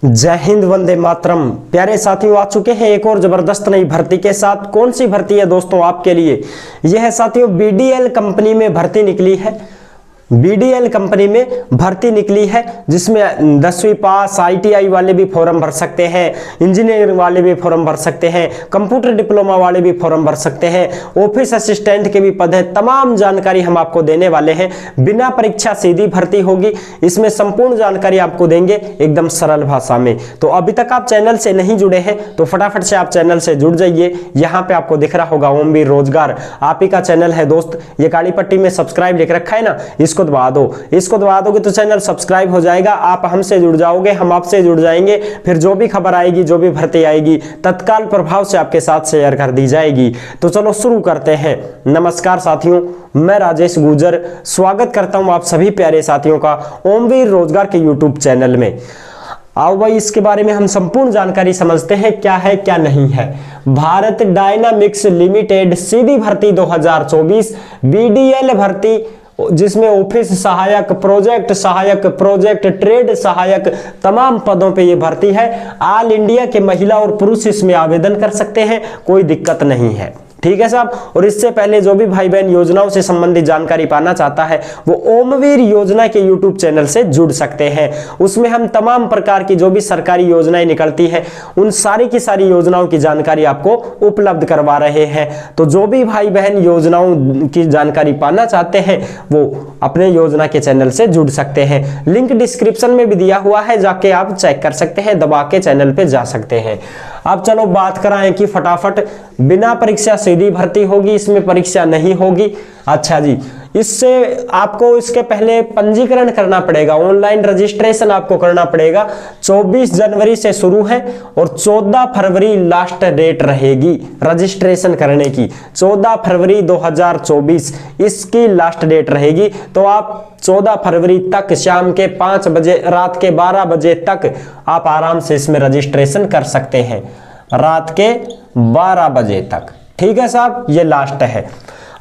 जय हिंद, वंदे मातरम। प्यारे साथियों, आ चुके हैं एक और जबरदस्त नई भर्ती के साथ। कौन सी भर्ती है दोस्तों आपके लिए? यह है साथियों बीडीएल कंपनी में भर्ती निकली है। बीडीएल कंपनी में भर्ती निकली है जिसमें 10वीं पास आईटीआई वाले भी फॉर्म भर सकते हैं, इंजीनियरिंग वाले भी फॉर्म भर सकते हैं, कंप्यूटर डिप्लोमा वाले भी फॉर्म भर सकते हैं, ऑफिस असिस्टेंट के भी पद है। तमाम जानकारी हम आपको देने वाले हैं। बिना परीक्षा सीधी भर्ती होगी। इसमें संपूर्ण जानकारी आपको देंगे एकदम सरल भाषा में। तो अभी तक आप चैनल से नहीं जुड़े हैं तो फटाफट से आप चैनल से जुड़ जाइए। यहाँ पे आपको दिख रहा होगा ओमवीर रोजगार, आप ही का चैनल है दोस्त। ये काली पट्टी में सब्सक्राइब लिख रखा है ना, इसको दबा दो। इसको दबा दोगे तो चैनल सब्सक्राइब हो जाएगा, आप हमसे जुड़ जाओगे, हम आपसे जुड़ जाएंगे। फिर जो भी खबर आएगी, जो भी भर्ती आएगी, तत्काल प्रभाव से आपके साथ शेयर कर दी जाएगी। तो चलो शुरू करते हैं। नमस्कार साथियों, मैं राजेश गुजर स्वागत करता हूं आप सभी प्यारे साथियों का ओमवीर रोजगार के यूट्यूब चैनल में। आओ भाई, इसके बारे में हम संपूर्ण जानकारी समझते हैं, क्या है क्या नहीं है। भारत डायनामिक्स लिमिटेड सीधी भर्ती 2024 बीडीएल भर्ती, जिसमें ऑफिस सहायक, प्रोजेक्ट ट्रेड सहायक, तमाम पदों पे ये भर्ती है। ऑल इंडिया के महिला और पुरुष इसमें आवेदन कर सकते हैं, कोई दिक्कत नहीं है। ठीक है साहब। और इससे पहले जो भी भाई बहन योजनाओं से संबंधित जानकारी पाना चाहता है वो ओमवीर योजना के यूट्यूब चैनल से जुड़ सकते हैं। उसमें हम तमाम प्रकार की जो भी सरकारी योजनाएं निकलती हैं उन सारी की सारी योजनाओं की जानकारी आपको उपलब्ध करवा रहे हैं। तो जो भी भाई बहन योजनाओं की जानकारी पाना चाहते हैं वो अपने योजना के चैनल से जुड़ सकते हैं। लिंक डिस्क्रिप्शन में भी दिया हुआ है, जाके आप चेक कर सकते हैं, दबा के चैनल पे जा सकते हैं। अब चलो बात कराएं कि फटाफट बिना परीक्षा सीधी भर्ती होगी, इसमें परीक्षा नहीं होगी। अच्छा जी, इससे आपको इसके पहले पंजीकरण करना पड़ेगा, ऑनलाइन रजिस्ट्रेशन आपको करना पड़ेगा। 24 जनवरी से शुरू है और 14 फरवरी लास्ट डेट रहेगी रजिस्ट्रेशन करने की। 14 फरवरी 2024 इसकी लास्ट डेट रहेगी। तो आप 14 फरवरी तक शाम के 5 बजे, रात के 12 बजे तक आप आराम से इसमें रजिस्ट्रेशन कर सकते हैं, रात के 12 बजे तक। ठीक है साहब, ये लास्ट है।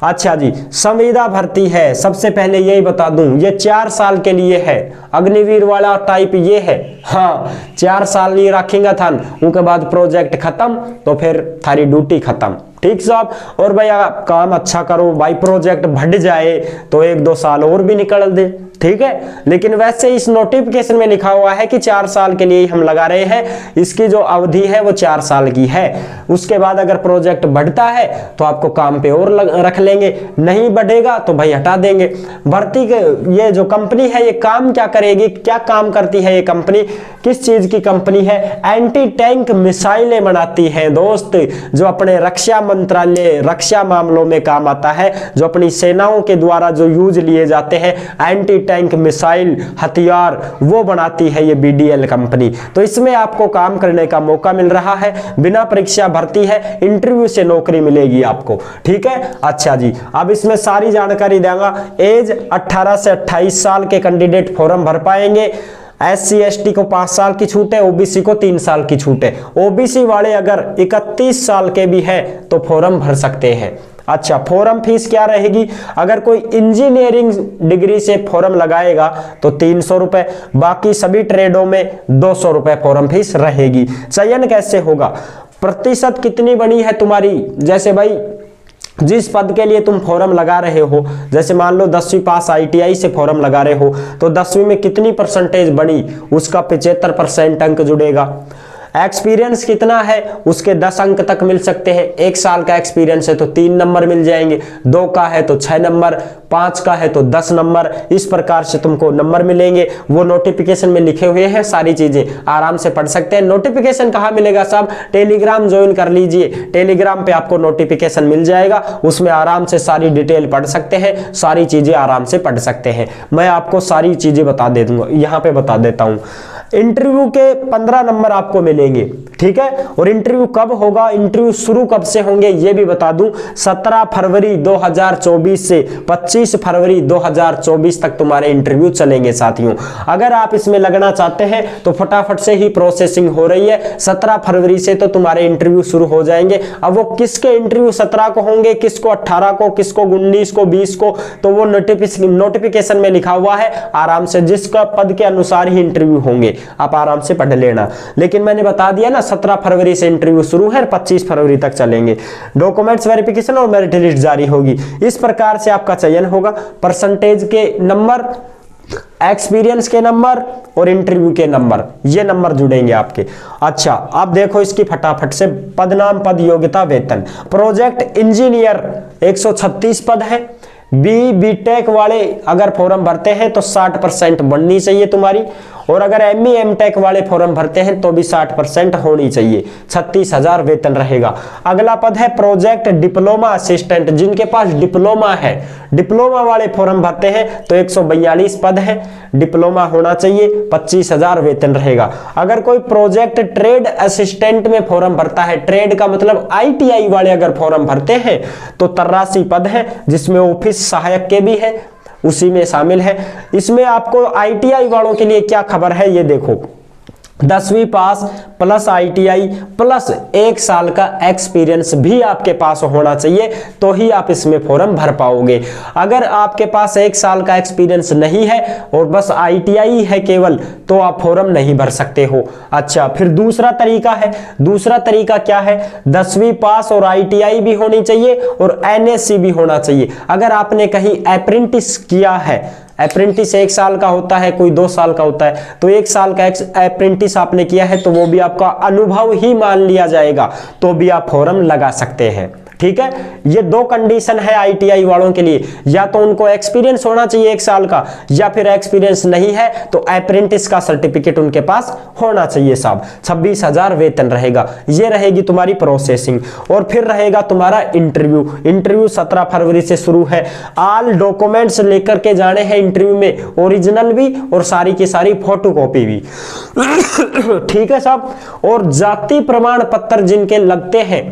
अच्छा जी, संविदा भर्ती है। सबसे पहले यही बता दूं, ये 4 साल के लिए है। अग्निवीर वाला टाइप ये है। हाँ, 4 साल ये रखेंगे था, उनके बाद प्रोजेक्ट खत्म तो फिर थारी ड्यूटी खत्म। ठीक साहब। और भाई आप काम अच्छा करो, भाई प्रोजेक्ट बढ़ जाए तो 1-2 साल और भी निकल दे। ठीक है, लेकिन वैसे इस नोटिफिकेशन में लिखा हुआ है कि 4 साल के लिए हम लगा रहे हैं। इसकी जो अवधि है वो 4 साल की है। उसके बाद अगर प्रोजेक्ट बढ़ता है तो आपको काम पे और रख लेंगे, नहीं बढ़ेगा तो भाई हटा देंगे। भर्ती के ये जो कंपनी है ये काम क्या करेगी, क्या काम करती है ये कंपनी, किस चीज की कंपनी है? एंटी टैंक मिसाइलें बनाती है दोस्त, जो अपने रक्षा मंत्रालय, रक्षा मामलों में काम आता है, जो अपनी सेनाओं के द्वारा जो यूज लिए जाते हैं एंटी टैंक मिसाइल हथियार, वो बनाती है ये बीडीएल कंपनी। तो इसमें आपको काम करने का मौका मिल रहा है। बिना परीक्षा भर्ती है, इंटरव्यू से नौकरी मिलेगी आपको। ठीक है। अच्छा जी, अब इसमें सारी जानकारी देगा। एज 18 से 28 साल के कैंडिडेट फॉर्म भर पाएंगे। SC ST को 5 साल की छूट है, ओबीसी को 3 साल की छूट है। ओबीसी वाले अगर 31 साल के भी हैं तो फॉर्म भर सकते हैं। अच्छा, फॉर्म फीस क्या रहेगी? अगर कोई इंजीनियरिंग डिग्री से फॉर्म लगाएगा तो 300 रुपए, बाकी सभी ट्रेडों में 200 रुपए फॉर्म फीस रहेगी। चयन कैसे होगा? प्रतिशत कितनी बनी है तुम्हारी, जैसे भाई जिस पद के लिए तुम फॉर्म लगा रहे हो, जैसे मान लो 10वीं पास आईटीआई से फॉर्म लगा रहे हो तो 10वीं में कितनी परसेंटेज बनी, उसका 75% अंक जुड़ेगा। एक्सपीरियंस कितना है, उसके 10 अंक तक मिल सकते हैं। 1 साल का एक्सपीरियंस है तो 3 नंबर मिल जाएंगे, 2 का है तो 6 नंबर, 5 का है तो 10 नंबर। इस प्रकार से तुमको नंबर मिलेंगे। वो नोटिफिकेशन में लिखे हुए हैं, सारी चीजें आराम से पढ़ सकते हैं। नोटिफिकेशन कहाँ मिलेगा साहब? टेलीग्राम ज्वाइन कर लीजिए, टेलीग्राम पे आपको नोटिफिकेशन मिल जाएगा। उसमें आराम से सारी डिटेल पढ़ सकते हैं, सारी चीजें आराम से पढ़ सकते हैं। मैं आपको सारी चीजें बता दे दूंगा, यहाँ पे बता देता हूँ। इंटरव्यू के 15 नंबर आपको मिलेंगे। ठीक है। और इंटरव्यू कब होगा, इंटरव्यू शुरू कब से होंगे ये भी बता दूं, 17 फरवरी 2024 से 25 फरवरी 2024 तक तुम्हारे इंटरव्यू चलेंगे साथियों। अगर आप इसमें लगना चाहते हैं तो फटाफट से ही प्रोसेसिंग हो रही है, 17 फरवरी से तो तुम्हारे इंटरव्यू शुरू हो जाएंगे। अब वो किसके इंटरव्यू 17 को होंगे, किसको 18 को, किसको 19 को, 20 को, तो वो नोटिफिकेशन में लिखा हुआ है, आराम से जिसका पद के अनुसार ही इंटरव्यू होंगे, आप आराम से पढ़ लेना। लेकिन मैंने बता दिया ना 17 फरवरी से इंटरव्यू शुरू है, 25 फरवरी तक चलेंगे। डॉक्यूमेंट्स वेरिफिकेशन और मेरिट लिस्ट जारी होगी। इस प्रकार से आपका चयन होगा, परसेंटेज के नंबर, एक्सपीरियंस के नंबर और इंटरव्यू के नंबर, ये नंबर जुड़ेंगे आपके। अच्छा, अब देखो इसकी फटाफट से पदनाम, पद, योग्यता, वेतन। प्रोजेक्ट इंजीनियर 136 पद है। बीटेक वाले अगर फॉर्म भरते हैं तो 60% बननी चाहिए तुम्हारी, और अगर एमई एमटेक वाले फॉर्म भरते हैं तो भी 60% होनी चाहिए। 36,000 वेतन रहेगा। अगला पद है प्रोजेक्ट डिप्लोमा असिस्टेंट, जिनके पास डिप्लोमा है, डिप्लोमा वाले फॉर्म भरते हैं तो 142 पद है, डिप्लोमा होना चाहिए, 25,000 वेतन रहेगा। अगर कोई प्रोजेक्ट ट्रेड असिस्टेंट में फॉर्म भरता है, ट्रेड का मतलब ITI वाले अगर फॉर्म भरते हैं तो 83 पद है, जिसमें ऑफिस सहायक के भी है, उसी में शामिल है। इसमें आपको ITI वालों के लिए क्या खबर है ये देखो, 10वीं पास प्लस ITI प्लस 1 साल का एक्सपीरियंस भी आपके पास होना चाहिए, तो ही आप इसमें फॉर्म भर पाओगे। अगर आपके पास 1 साल का एक्सपीरियंस नहीं है और बस ITI है केवल, तो आप फॉर्म नहीं भर सकते हो। अच्छा, फिर दूसरा तरीका है। दूसरा तरीका क्या है, 10वीं पास और ITI भी होनी चाहिए और NSC भी होना चाहिए। अगर आपने कहीं अप्रेंटिस किया है, अप्रेंटिस 1 साल का होता है, कोई 2 साल का होता है, तो 1 साल का अप्रेंटिस आपने किया है तो वो भी आपका अनुभव ही मान लिया जाएगा, तो भी आप फॉर्म लगा सकते हैं। ठीक है, ये 2 कंडीशन है ITI वालों के लिए, या तो उनको एक्सपीरियंस होना चाहिए 1 साल का, या फिर एक्सपीरियंस नहीं है तो अप्रेंटिस का सर्टिफिकेट उनके पास होना चाहिए साहब। 26,000 वेतन रहेगा। ये रहेगी तुम्हारी प्रोसेसिंग। और फिर रहेगा तुम्हारा इंटरव्यू। इंटरव्यू 17 फरवरी से शुरू है। ऑल डॉक्यूमेंट्स लेकर के जाने हैं इंटरव्यू में, ओरिजिनल भी और सारी की सारी फोटोकॉपी भी। ठीक है साहब। और जाति प्रमाण पत्र जिनके लगते हैं,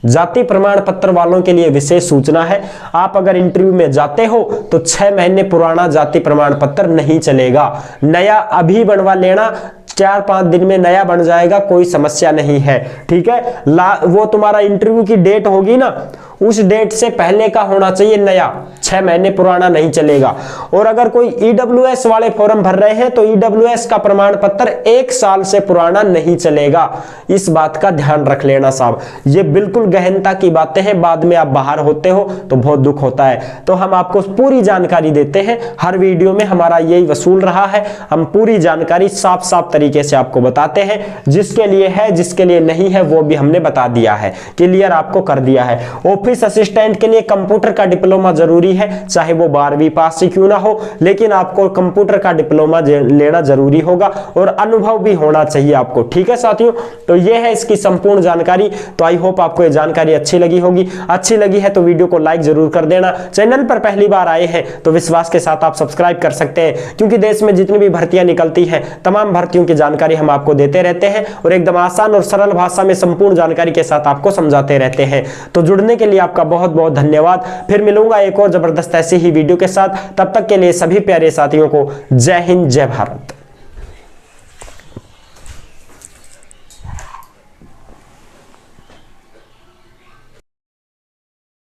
जाति प्रमाण पत्र वालों के लिए विशेष सूचना है, आप अगर इंटरव्यू में जाते हो तो 6 महीने पुराना जाति प्रमाण पत्र नहीं चलेगा, नया अभी बनवा लेना, 4-5 दिन में नया बन जाएगा, कोई समस्या नहीं है। ठीक है, वो तुम्हारा इंटरव्यू की डेट होगी ना, उस डेट से पहले का होना चाहिए नया, 6 महीने पुराना नहीं चलेगा। और अगर कोई EWS वाले फॉर्म भर रहे हैं तो EWS का प्रमाण पत्र 1 साल से पुराना नहीं चलेगा। इस बात का ध्यान रख लेना साहब, ये बिल्कुल गहनता की बातें हैं, बाद में आप बाहर होते हो तो बहुत दुख होता है। तो हम आपको पूरी जानकारी देते हैं, हर वीडियो में हमारा यही वसूल रहा है, हम पूरी जानकारी साफ साफ तरीके से आपको बताते हैं। जिसके लिए है, जिसके लिए नहीं है, वो भी हमने बता दिया है, क्लियर आपको कर दिया है। ऑफिस असिस्टेंट के लिए कंप्यूटर का डिप्लोमा जरूरी है, चाहे वो 12वीं पास से क्यों ना हो, लेकिन आपको कंप्यूटर का डिप्लोमा लेना जरूरी होगा और अनुभव भी होना चाहिए आपको। ठीक है साथियों, तो ये है इसकी संपूर्ण जानकारी। तो आई होप आपको ये जानकारी अच्छी लगी होगी। अच्छी लगी है तो वीडियो को लाइक जरूर कर देना। चैनल पर पहली बार आए हैं तो विश्वास के साथ आप सब्सक्राइब कर सकते हैं, क्योंकि देश में जितनी भी भर्तियां निकलती हैं तमाम भर्तियों की जानकारी हम आपको देते रहते हैं और एकदम आसान और सरल भाषा में संपूर्ण जानकारी के साथ आपको समझाते रहते हैं। तो जुड़ने के लिए आपका बहुत बहुत धन्यवाद। फिर मिलूंगा एक और जबरदस्त ऐसी ही वीडियो के साथ, तब तक के लिए सभी प्यारे साथियों को जय हिंद, जय भारत।